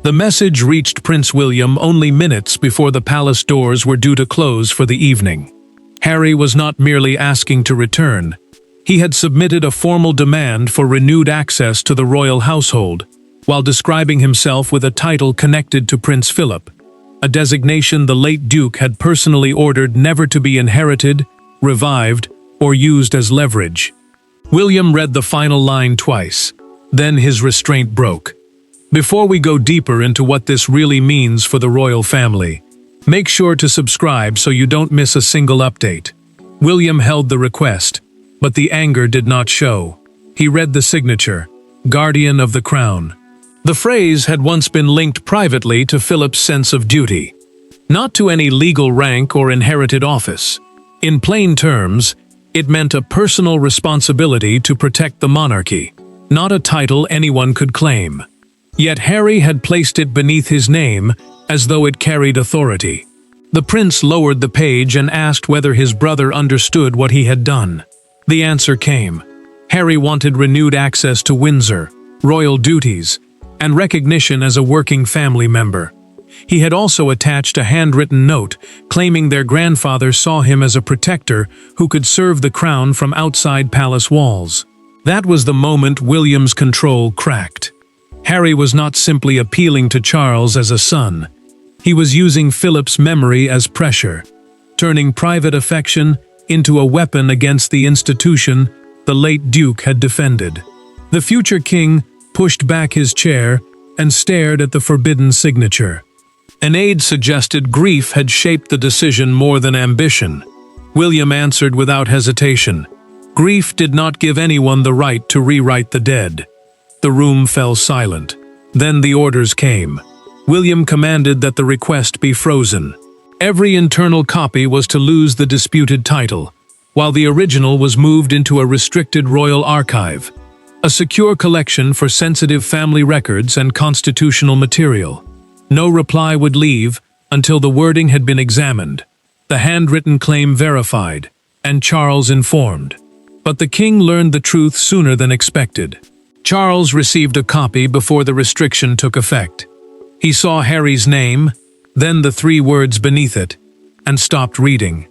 The message reached Prince William only minutes before the palace doors were due to close for the evening. Harry was not merely asking to return. He had submitted a formal demand for renewed access to the royal household, while describing himself with a title connected to Prince Philip, a designation the late Duke had personally ordered never to be inherited, revived, or used as leverage. William read the final line twice. Then his restraint broke. Before we go deeper into what this really means for the royal family, make sure to subscribe so you don't miss a single update. William held the request, but the anger did not show. He read the signature, Guardian of the Crown. The phrase had once been linked privately to Philip's sense of duty, not to any legal rank or inherited office. In plain terms, it meant a personal responsibility to protect the monarchy, not a title anyone could claim. Yet Harry had placed it beneath his name as though it carried authority. The prince lowered the page and asked whether his brother understood what he had done. The answer came. Harry wanted renewed access to Windsor, royal duties, and recognition as a working family member. He had also attached a handwritten note claiming their grandfather saw him as a protector who could serve the crown from outside palace walls. That was the moment William's control cracked. Harry was not simply appealing to Charles as a son. He was using Philip's memory as pressure, turning private affection into a weapon against the institution the late Duke had defended. The future king pushed back his chair and stared at the forbidden signature. An aide suggested grief had shaped the decision more than ambition. William answered without hesitation. Grief did not give anyone the right to rewrite the dead. The room fell silent. Then the orders came. William commanded that the request be frozen. Every internal copy was to lose the disputed title, while the original was moved into a restricted royal archive, a secure collection for sensitive family records and constitutional material. No reply would leave until the wording had been examined, the handwritten claim verified, and Charles informed. But the king learned the truth sooner than expected. Charles received a copy before the restriction took effect. He saw Harry's name, then the 3 words beneath it, and stopped reading.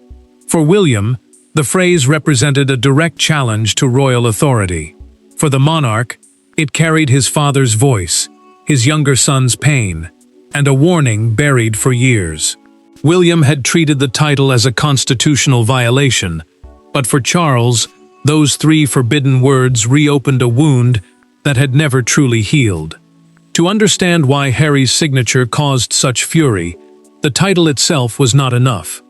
For William, the phrase represented a direct challenge to royal authority. For the monarch, it carried his father's voice, his younger son's pain, and a warning buried for years. William had treated the title as a constitutional violation, but for Charles, those 3 forbidden words reopened a wound that had never truly healed. To understand why Harry's signature caused such fury, the title itself was not enough.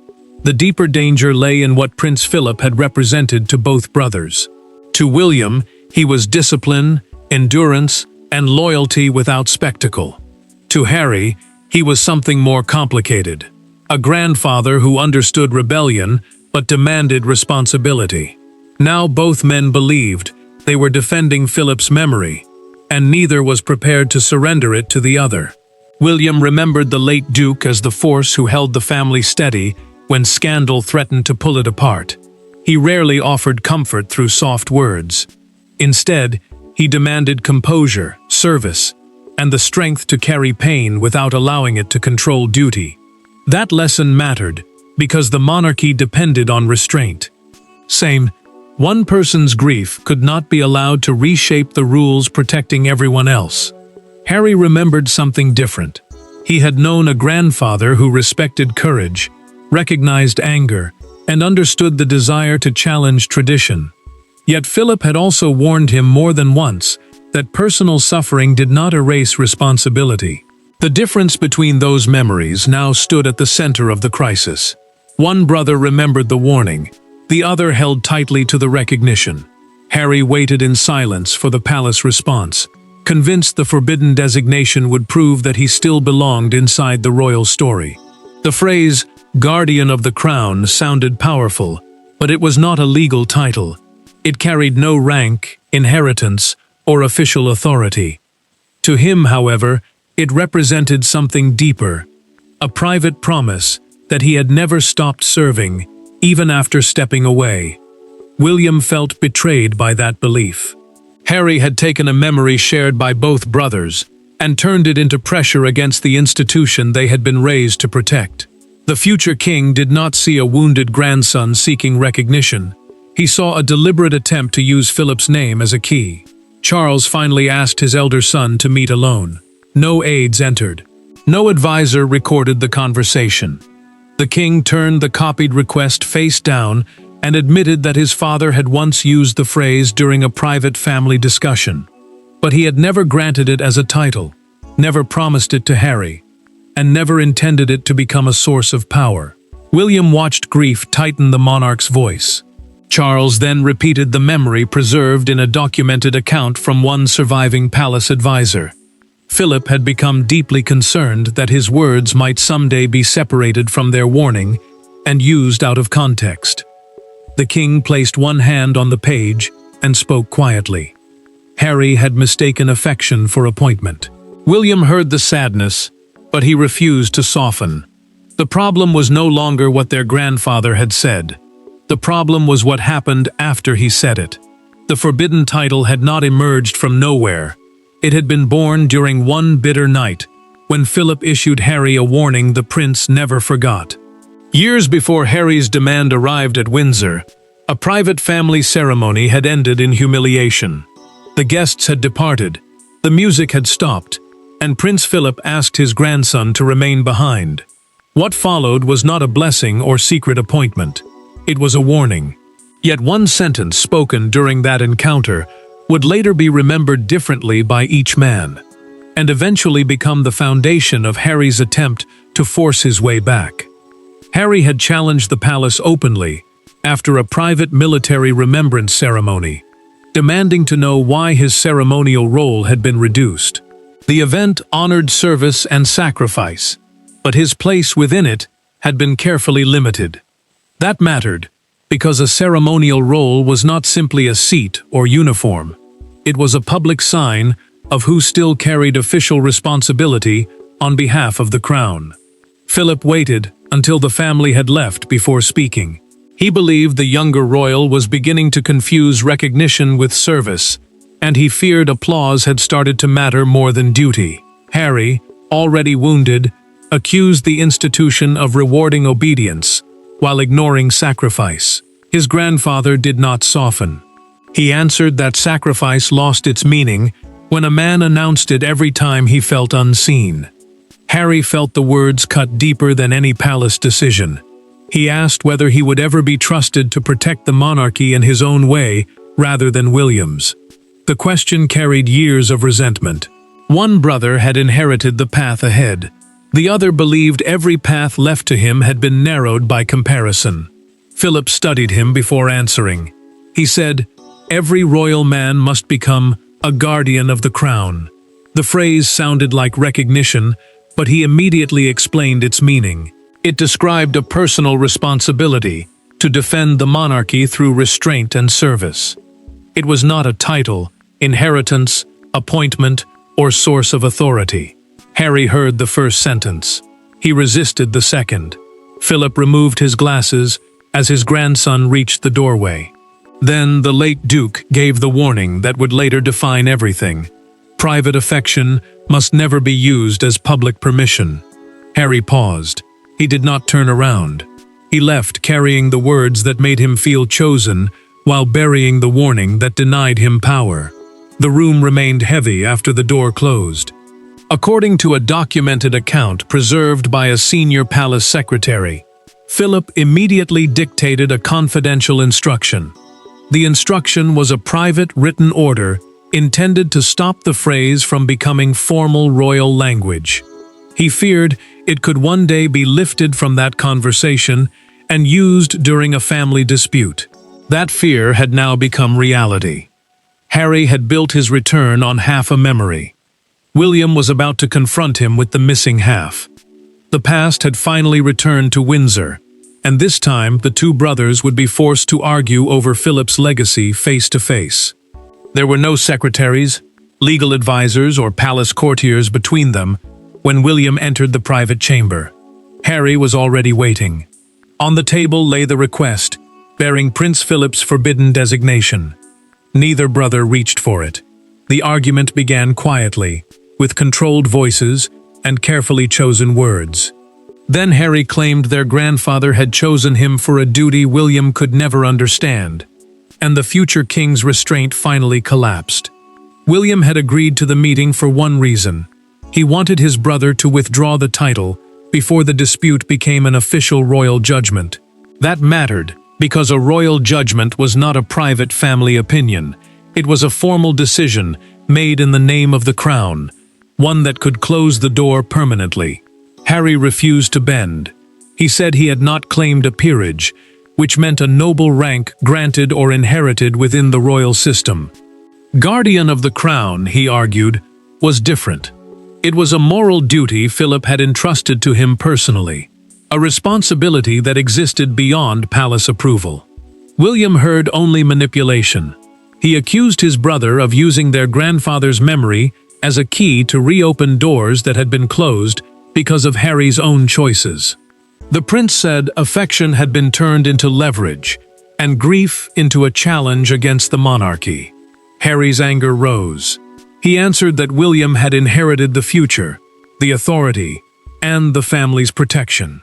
The deeper danger lay in what Prince Philip had represented to both brothers. To William, he was discipline, endurance, and loyalty without spectacle. To Harry, he was something more complicated. A grandfather who understood rebellion but demanded responsibility. Now both men believed they were defending Philip's memory, and neither was prepared to surrender it to the other. William remembered the late Duke as the force who held the family steady when scandal threatened to pull it apart. He rarely offered comfort through soft words. Instead, he demanded composure, service, and the strength to carry pain without allowing it to control duty. That lesson mattered because the monarchy depended on restraint. One person's grief could not be allowed to reshape the rules protecting everyone else. Harry remembered something different. He had known a grandfather who respected courage, recognized anger, and understood the desire to challenge tradition. Yet Philip had also warned him more than once that personal suffering did not erase responsibility. The difference between those memories now stood at the center of the crisis. One brother remembered the warning, the other held tightly to the recognition. Harry waited in silence for the palace response, convinced the forbidden designation would prove that he still belonged inside the royal story. The phrase, Guardian of the Crown, sounded powerful, but it was not a legal title. It carried no rank, inheritance, or official authority. To him, however, it represented something deeper, a private promise that he had never stopped serving, even after stepping away. William felt betrayed by that belief. Harry had taken a memory shared by both brothers, and turned it into pressure against the institution they had been raised to protect. The future king did not see a wounded grandson seeking recognition. He saw a deliberate attempt to use Philip's name as a key. Charles finally asked his elder son to meet alone. No aides entered. No advisor recorded the conversation. The king turned the copied request face down and admitted that his father had once used the phrase during a private family discussion. But he had never granted it as a title, never promised it to Harry, and never intended it to become a source of power. William watched grief tighten the monarch's voice. Charles then repeated the memory preserved in a documented account from one surviving palace advisor. Philip had become deeply concerned that his words might someday be separated from their warning and used out of context. The king placed one hand on the page and spoke quietly. Harry had mistaken affection for appointment. William heard the sadness, but he refused to soften. The problem was no longer what their grandfather had said. The problem was what happened after he said it. The forbidden title had not emerged from nowhere. It had been born during one bitter night, when Philip issued Harry a warning the prince never forgot. Years before Harry's demand arrived at Windsor, a private family ceremony had ended in humiliation. The guests had departed, the music had stopped, and Prince Philip asked his grandson to remain behind. What followed was not a blessing or secret appointment. It was a warning. Yet one sentence spoken during that encounter would later be remembered differently by each man, and eventually become the foundation of Harry's attempt to force his way back. Harry had challenged the palace openly, after a private military remembrance ceremony, demanding to know why his ceremonial role had been reduced. The event honored service and sacrifice, but his place within it had been carefully limited. That mattered, because a ceremonial role was not simply a seat or uniform. It was a public sign of who still carried official responsibility on behalf of the crown. Philip waited until the family had left before speaking. He believed the younger royal was beginning to confuse recognition with service, and he feared applause had started to matter more than duty. Harry, already wounded, accused the institution of rewarding obedience while ignoring sacrifice. His grandfather did not soften. He answered that sacrifice lost its meaning when a man announced it every time he felt unseen. Harry felt the words cut deeper than any palace decision. He asked whether he would ever be trusted to protect the monarchy in his own way rather than William's. The question carried years of resentment. One brother had inherited the path ahead. The other believed every path left to him had been narrowed by comparison. Philip studied him before answering. He said, "Every royal man must become a guardian of the crown." The phrase sounded like recognition, but he immediately explained its meaning. It described a personal responsibility to defend the monarchy through restraint and service. It was not a title, inheritance, appointment, or source of authority. Harry heard the first sentence. He resisted the second. Philip removed his glasses as his grandson reached the doorway. Then the late Duke gave the warning that would later define everything. Private affection must never be used as public permission. Harry paused. He did not turn around. He left carrying the words that made him feel chosen while burying the warning that denied him power. The room remained heavy after the door closed. According to a documented account preserved by a senior palace secretary, Philip immediately dictated a confidential instruction. The instruction was a private written order intended to stop the phrase from becoming formal royal language. He feared it could one day be lifted from that conversation and used during a family dispute. That fear had now become reality. Harry had built his return on half a memory. William was about to confront him with the missing half. The past had finally returned to Windsor, and this time the two brothers would be forced to argue over Philip's legacy face to face. There were no secretaries, legal advisors, or palace courtiers between them when William entered the private chamber. Harry was already waiting. On the table lay the request, bearing Prince Philip's forbidden designation. Neither brother reached for it. The argument began quietly, with controlled voices and carefully chosen words. Then Harry claimed their grandfather had chosen him for a duty William could never understand, and the future king's restraint finally collapsed. William had agreed to the meeting for one reason. He wanted his brother to withdraw the title before the dispute became an official royal judgment. That mattered because a royal judgment was not a private family opinion. It was a formal decision made in the name of the crown, one that could close the door permanently. Harry refused to bend. He said he had not claimed a peerage, which meant a noble rank granted or inherited within the royal system. Guardian of the crown, he argued, was different. It was a moral duty Philip had entrusted to him personally, a responsibility that existed beyond palace approval. William heard only manipulation. He accused his brother of using their grandfather's memory as a key to reopen doors that had been closed because of Harry's own choices. The prince said affection had been turned into leverage, and grief into a challenge against the monarchy. Harry's anger rose. He answered that William had inherited the future, the authority, and the family's protection.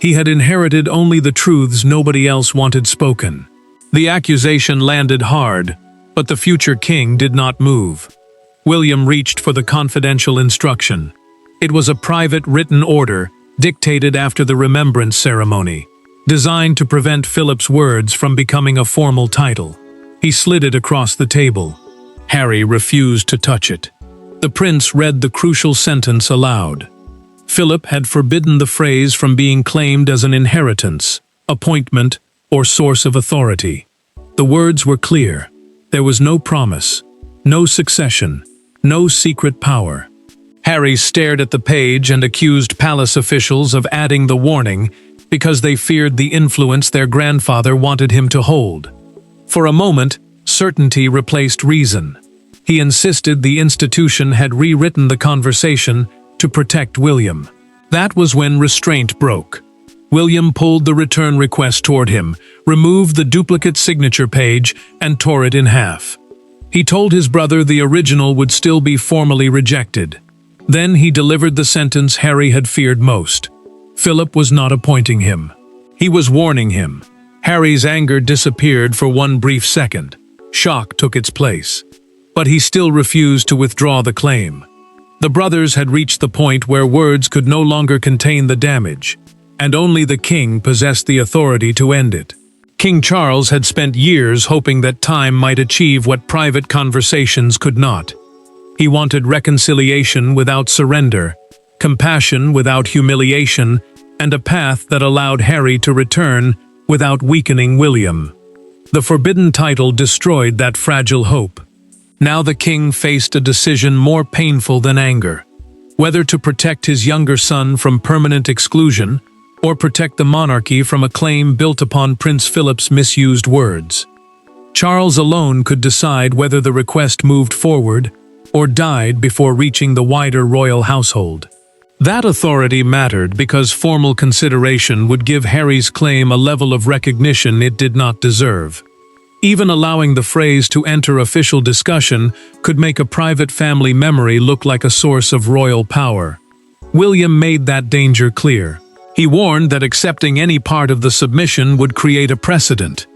He had inherited only the truths nobody else wanted spoken. The accusation landed hard, but the future king did not move. William reached for the confidential instruction. It was a private written order dictated after the remembrance ceremony, designed to prevent Philip's words from becoming a formal title. He slid it across the table. Harry refused to touch it. The prince read the crucial sentence aloud. Philip had forbidden the phrase from being claimed as an inheritance, appointment, or source of authority. The words were clear. There was no promise, no succession, no secret power. Harry stared at the page and accused palace officials of adding the warning because they feared the influence their grandfather wanted him to hold. For a moment, certainty replaced reason. He insisted the institution had rewritten the conversation to protect William. That was when restraint broke. William pulled the return request toward him, removed the duplicate signature page, and tore it in half. He told his brother the original would still be formally rejected. Then he delivered the sentence Harry had feared most. Philip was not appointing him. He was warning him. Harry's anger disappeared for one brief second. Shock took its place. But he still refused to withdraw the claim. The brothers had reached the point where words could no longer contain the damage, and only the king possessed the authority to end it. King Charles had spent years hoping that time might achieve what private conversations could not. He wanted reconciliation without surrender, compassion without humiliation, and a path that allowed Harry to return without weakening William. The forbidden title destroyed that fragile hope. Now the king faced a decision more painful than anger: whether to protect his younger son from permanent exclusion or protect the monarchy from a claim built upon Prince Philip's misused words. Charles alone could decide whether the request moved forward or died before reaching the wider royal household. That authority mattered because formal consideration would give Harry's claim a level of recognition it did not deserve. Even allowing the phrase to enter official discussion could make a private family memory look like a source of royal power. William made that danger clear. He warned that accepting any part of the submission would create a precedent,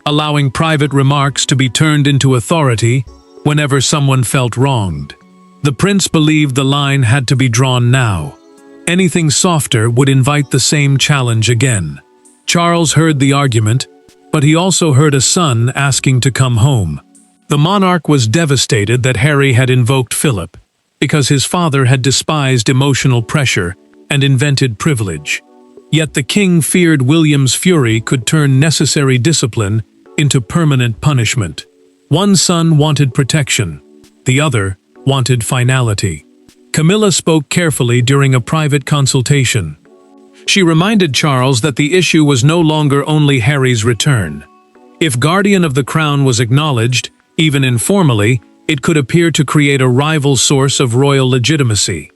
allowing private remarks to be turned into authority whenever someone felt wronged. The prince believed the line had to be drawn now. Anything softer would invite the same challenge again. Charles heard the argument, but he also heard a son asking to come home. The monarch was devastated that Harry had invoked Philip, because his father had despised emotional pressure and invented privilege. Yet the king feared William's fury could turn necessary discipline into permanent punishment. One son wanted protection, the other wanted finality. Camilla spoke carefully during a private consultation. She reminded Charles that the issue was no longer only Harry's return. If guardian of the crown was acknowledged, even informally, it could appear to create a rival source of royal legitimacy.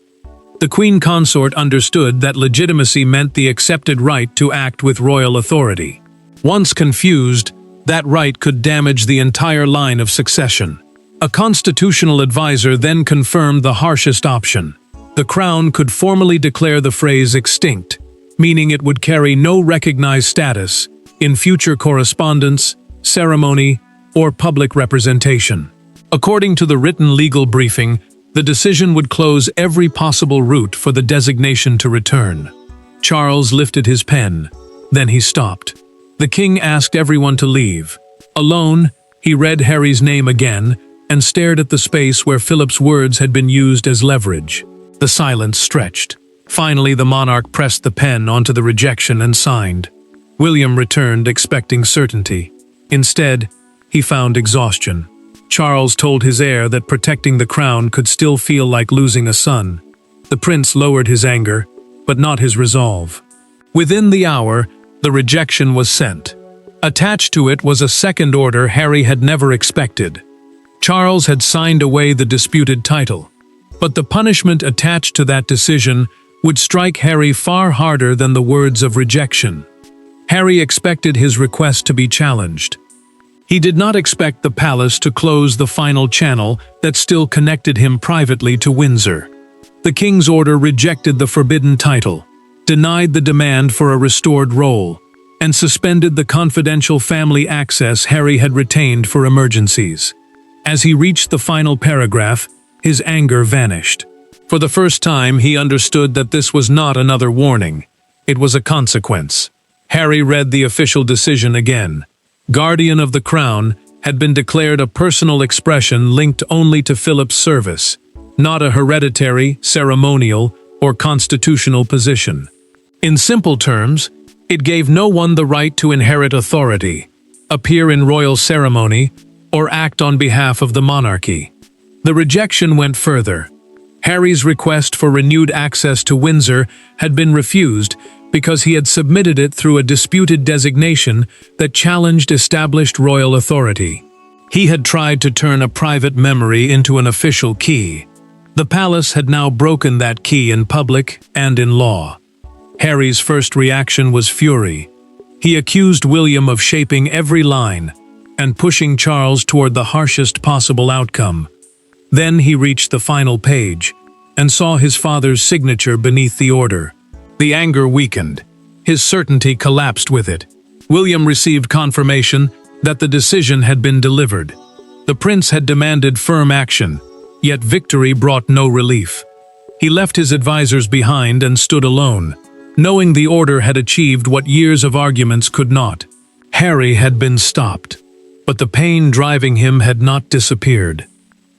The queen consort understood that legitimacy meant the accepted right to act with royal authority. Once confused, that right could damage the entire line of succession. A constitutional advisor then confirmed the harshest option. The Crown could formally declare the phrase extinct, meaning it would carry no recognized status in future correspondence, ceremony, or public representation. According to the written legal briefing, the decision would close every possible route for the designation to return. Charles lifted his pen. Then he stopped. The king asked everyone to leave. Alone, he read Harry's name again and stared at the space where Philip's words had been used as leverage. The silence stretched. Finally, the monarch pressed the pen onto the rejection and signed. William returned, expecting certainty. Instead, he found exhaustion. Charles told his heir that protecting the crown could still feel like losing a son. The prince lowered his anger, but not his resolve. Within the hour, the rejection was sent. Attached to it was a second order Harry had never expected. Charles had signed away the disputed title, but the punishment attached to that decision would strike Harry far harder than the words of rejection. Harry expected his request to be challenged. He did not expect the palace to close the final channel that still connected him privately to Windsor. The king's order rejected the forbidden title, denied the demand for a restored role, and suspended the confidential family access Harry had retained for emergencies. As he reached the final paragraph, his anger vanished. For the first time, he understood that this was not another warning. It was a consequence. Harry read the official decision again. Guardian of the Crown had been declared a personal expression linked only to Philip's service, not a hereditary, ceremonial, or constitutional position. In simple terms, it gave no one the right to inherit authority, appear in royal ceremony, or act on behalf of the monarchy. The rejection went further. Harry's request for renewed access to Windsor had been refused because he had submitted it through a disputed designation that challenged established royal authority. He had tried to turn a private memory into an official key. The palace had now broken that key in public and in law. Harry's first reaction was fury. He accused William of shaping every line and pushing Charles toward the harshest possible outcome. Then he reached the final page and saw his father's signature beneath the order. The anger weakened. His certainty collapsed with it. William received confirmation that the decision had been delivered. The prince had demanded firm action, yet victory brought no relief. He left his advisors behind and stood alone, knowing the order had achieved what years of arguments could not. Harry had been stopped, but the pain driving him had not disappeared.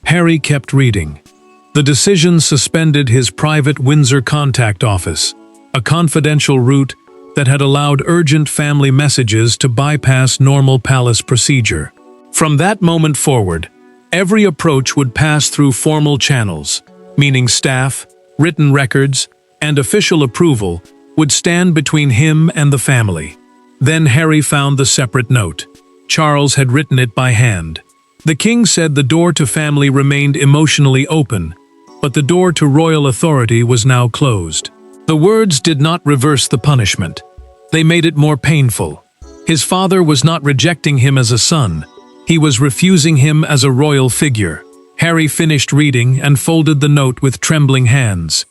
Harry kept reading. The decision suspended his private Windsor contact office, a confidential route that had allowed urgent family messages to bypass normal palace procedure. From that moment forward, every approach would pass through formal channels, meaning staff, written records, and official approval would stand between him and the family. Then Harry found the separate note. Charles had written it by hand. The king said the door to family remained emotionally open, but the door to royal authority was now closed. The words did not reverse the punishment. They made it more painful. His father was not rejecting him as a son. He was refusing him as a royal figure. Harry finished reading and folded the note with trembling hands.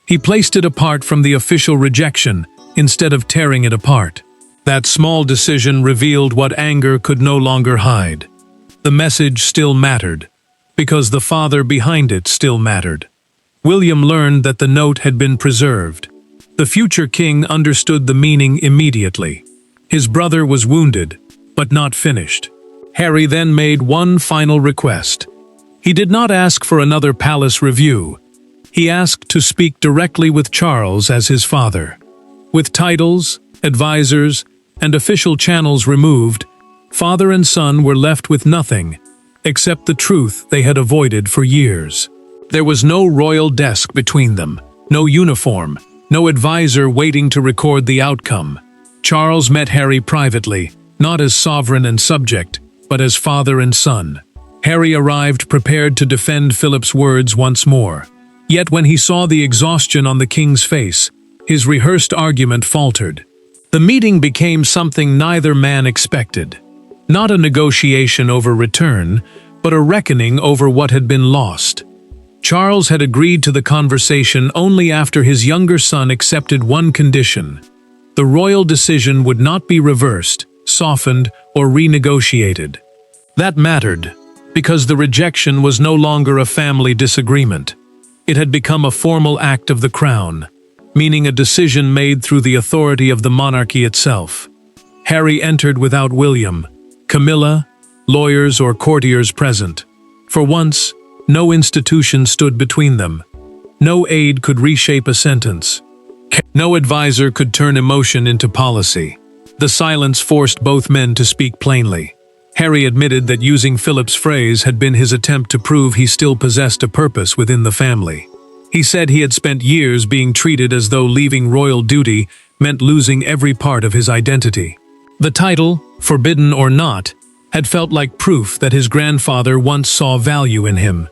He placed it apart from the official rejection instead of tearing it apart. That small decision revealed what anger could no longer hide. The message still mattered, because the father behind it still mattered. William learned that the note had been preserved. The future king understood the meaning immediately. His brother was wounded, but not finished. Harry then made one final request. He did not ask for another palace review. He asked to speak directly with Charles as his father. With titles, advisors, and official channels removed, father and son were left with nothing except the truth they had avoided for years. There was no royal desk between them, no uniform, no advisor waiting to record the outcome. Charles met Harry privately, not as sovereign and subject, but as father and son. Harry arrived prepared to defend Philip's words once more. Yet when he saw the exhaustion on the king's face, his rehearsed argument faltered. The meeting became something neither man expected. Not a negotiation over return, but a reckoning over what had been lost. Charles had agreed to the conversation only after his younger son accepted one condition: the royal decision would not be reversed, softened, or renegotiated. That mattered, because the rejection was no longer a family disagreement. It had become a formal act of the crown, meaning a decision made through the authority of the monarchy itself. Harry entered without William, Camilla, lawyers or courtiers present. For once, no institution stood between them. No aide could reshape a sentence. No advisor could turn emotion into policy. The silence forced both men to speak plainly. Harry admitted that using Philip's phrase had been his attempt to prove he still possessed a purpose within the family. He said he had spent years being treated as though leaving royal duty meant losing every part of his identity. The title, forbidden or not, had felt like proof that his grandfather once saw value in him.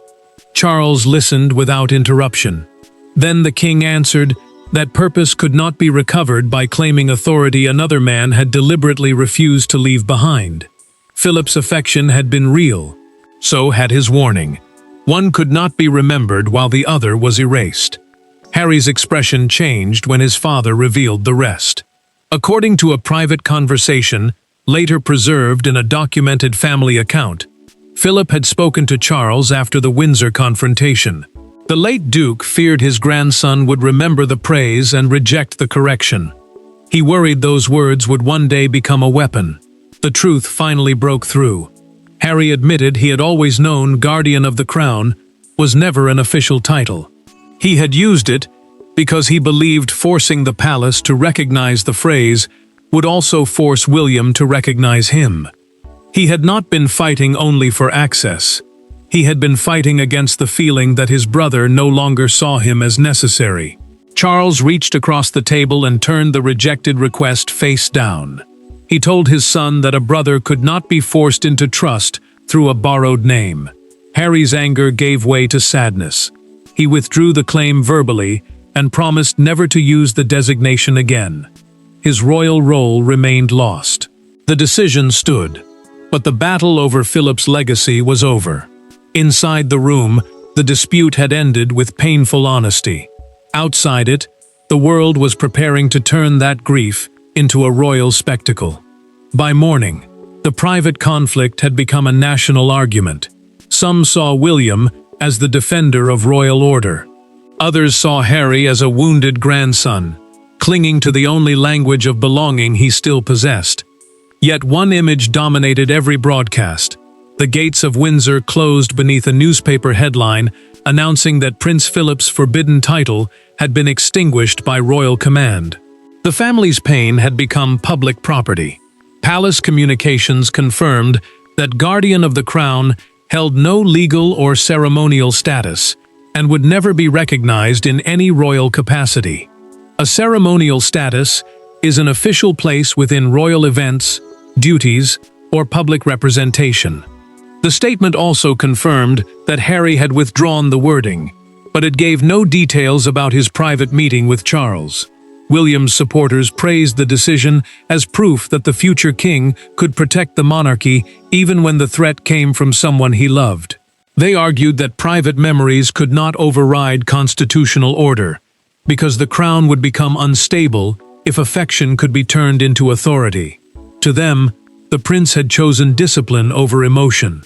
Charles listened without interruption. Then the king answered that purpose could not be recovered by claiming authority another man had deliberately refused to leave behind. Philip's affection had been real. So had his warning. One could not be remembered while the other was erased. Harry's expression changed when his father revealed the rest. According to a private conversation, later preserved in a documented family account, Philip had spoken to Charles after the Windsor confrontation. The late Duke feared his grandson would remember the praise and reject the correction. He worried those words would one day become a weapon. The truth finally broke through. Harry admitted he had always known Guardian of the Crown was never an official title. He had used it because he believed forcing the palace to recognize the phrase would also force William to recognize him. He had not been fighting only for access. He had been fighting against the feeling that his brother no longer saw him as necessary. Charles reached across the table and turned the rejected request face down. He told his son that a brother could not be forced into trust through a borrowed name. Harry's anger gave way to sadness. He withdrew the claim verbally and promised never to use the designation again. His royal role remained lost. The decision stood, but the battle over Philip's legacy was over. Inside the room, the dispute had ended with painful honesty. Outside it, the world was preparing to turn that grief into a royal spectacle. By morning, the private conflict had become a national argument. Some saw William as the defender of royal order. Others saw Harry as a wounded grandson, clinging to the only language of belonging he still possessed. Yet one image dominated every broadcast. The gates of Windsor closed beneath a newspaper headline announcing that Prince Philip's forbidden title had been extinguished by royal command. The family's pain had become public property. Palace communications confirmed that Guardian of the Crown held no legal or ceremonial status and would never be recognized in any royal capacity. A ceremonial status is an official place within royal events, duties, or public representation. The statement also confirmed that Harry had withdrawn the wording, but it gave no details about his private meeting with Charles. William's supporters praised the decision as proof that the future king could protect the monarchy even when the threat came from someone he loved. They argued that private memories could not override constitutional order, because the crown would become unstable if affection could be turned into authority. To them, the prince had chosen discipline over emotion.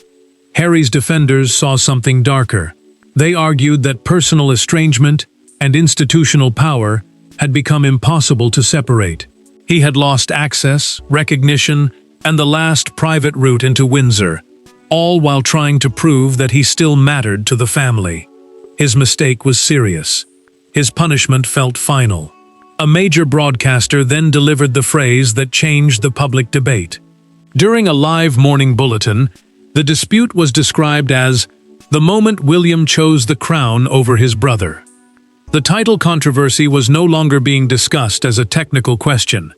Harry's defenders saw something darker. They argued that personal estrangement and institutional power had become impossible to separate. He had lost access, recognition, and the last private route into Windsor, all while trying to prove that he still mattered to the family. His mistake was serious. His punishment felt final. A major broadcaster then delivered the phrase that changed the public debate. During a live morning bulletin, the dispute was described as the moment William chose the crown over his brother. The title controversy was no longer being discussed as a technical question.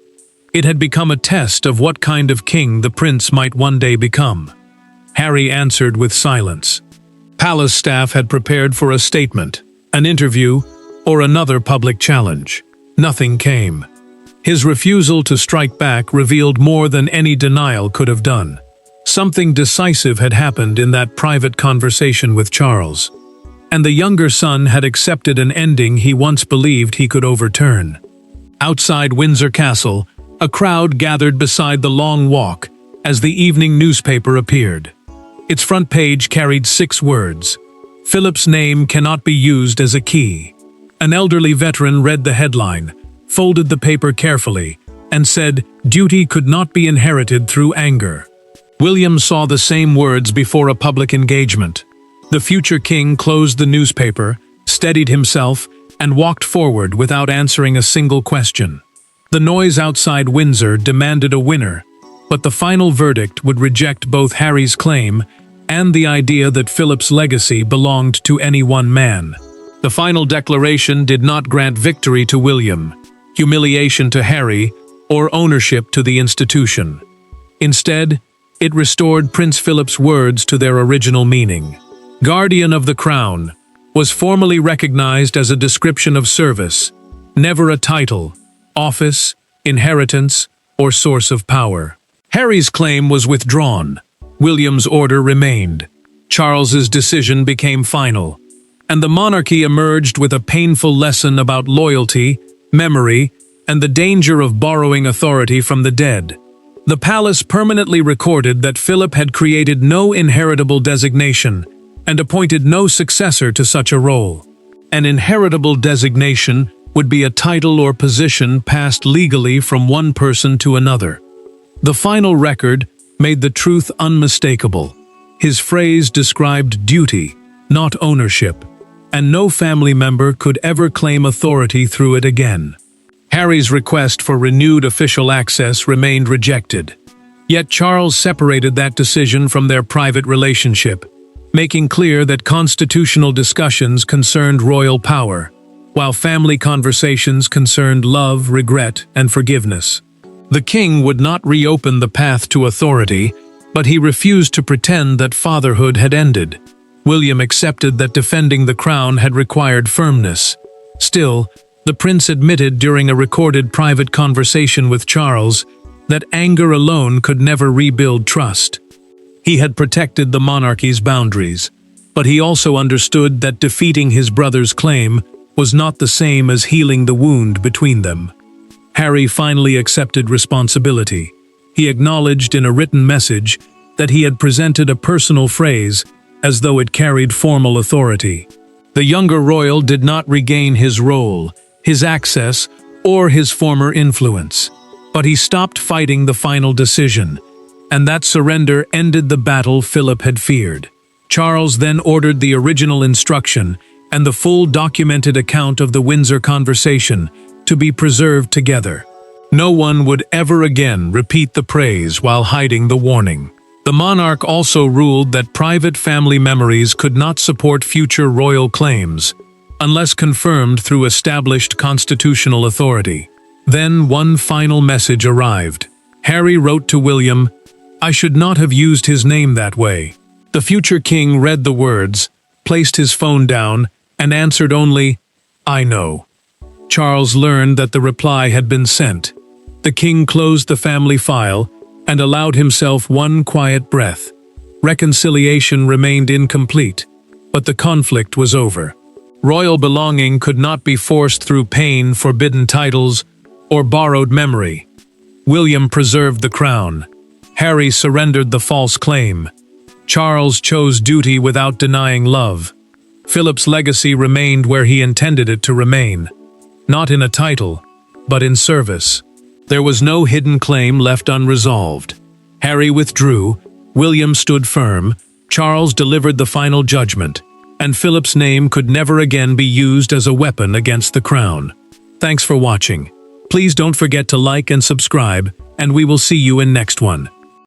It had become a test of what kind of king the prince might one day become. Harry answered with silence. Palace staff had prepared for a statement, an interview, or another public challenge. Nothing came. His refusal to strike back revealed more than any denial could have done. Something decisive had happened in that private conversation with Charles, and the younger son had accepted an ending he once believed he could overturn. Outside Windsor Castle, a crowd gathered beside the Long Walk as the evening newspaper appeared. Its front page carried 6 words: "Philip's name cannot be used as a key." An elderly veteran read the headline, folded the paper carefully, and said, "Duty could not be inherited through anger." William saw the same words before a public engagement. The future king closed the newspaper, steadied himself, and walked forward without answering a single question. The noise outside Windsor demanded a winner, but the final verdict would reject both Harry's claim and the idea that Philip's legacy belonged to any one man. The final declaration did not grant victory to William, humiliation to Harry, or ownership to the institution. Instead, it restored Prince Philip's words to their original meaning. Guardian of the Crown was formally recognized as a description of service, never a title, office, inheritance, or source of power. Harry's claim was withdrawn. William's order remained. Charles's decision became final, and the monarchy emerged with a painful lesson about loyalty, memory, and the danger of borrowing authority from the dead. The palace permanently recorded that Philip had created no inheritable designation and appointed no successor to such a role. An inheritable designation would be a title or position passed legally from one person to another. The final record made the truth unmistakable. His phrase described duty, not ownership, and no family member could ever claim authority through it again. Harry's request for renewed official access remained rejected. Yet Charles separated that decision from their private relationship, making clear that constitutional discussions concerned royal power, while family conversations concerned love, regret, and forgiveness. The king would not reopen the path to authority, but he refused to pretend that fatherhood had ended. William accepted that defending the crown had required firmness. Still, the prince admitted during a recorded private conversation with Charles that anger alone could never rebuild trust. He had protected the monarchy's boundaries, but he also understood that defeating his brother's claim was not the same as healing the wound between them. Harry finally accepted responsibility. He acknowledged in a written message that he had presented a personal phrase as though it carried formal authority. The younger royal did not regain his role, his access, or his former influence, but he stopped fighting the final decision, and that surrender ended the battle Philip had feared. Charles then ordered the original instruction and the full documented account of the Windsor conversation to be preserved together. No one would ever again repeat the praise while hiding the warning. The monarch also ruled that private family memories could not support future royal claims, unless confirmed through established constitutional authority. Then one final message arrived. Harry wrote to William, "I should not have used his name that way." The future king read the words, placed his phone down, and answered only, "I know." Charles learned that the reply had been sent. The king closed the family file and allowed himself one quiet breath. Reconciliation remained incomplete, but the conflict was over. Royal belonging could not be forced through pain, forbidden titles, or borrowed memory. William preserved the crown. Harry surrendered the false claim. Charles chose duty without denying love. Philip's legacy remained where he intended it to remain, not in a title, but in service. There was no hidden claim left unresolved. Harry withdrew, William stood firm, Charles delivered the final judgment, and Philip's name could never again be used as a weapon against the crown. Thanks for watching. Please don't forget to like and subscribe, and we will see you in next one.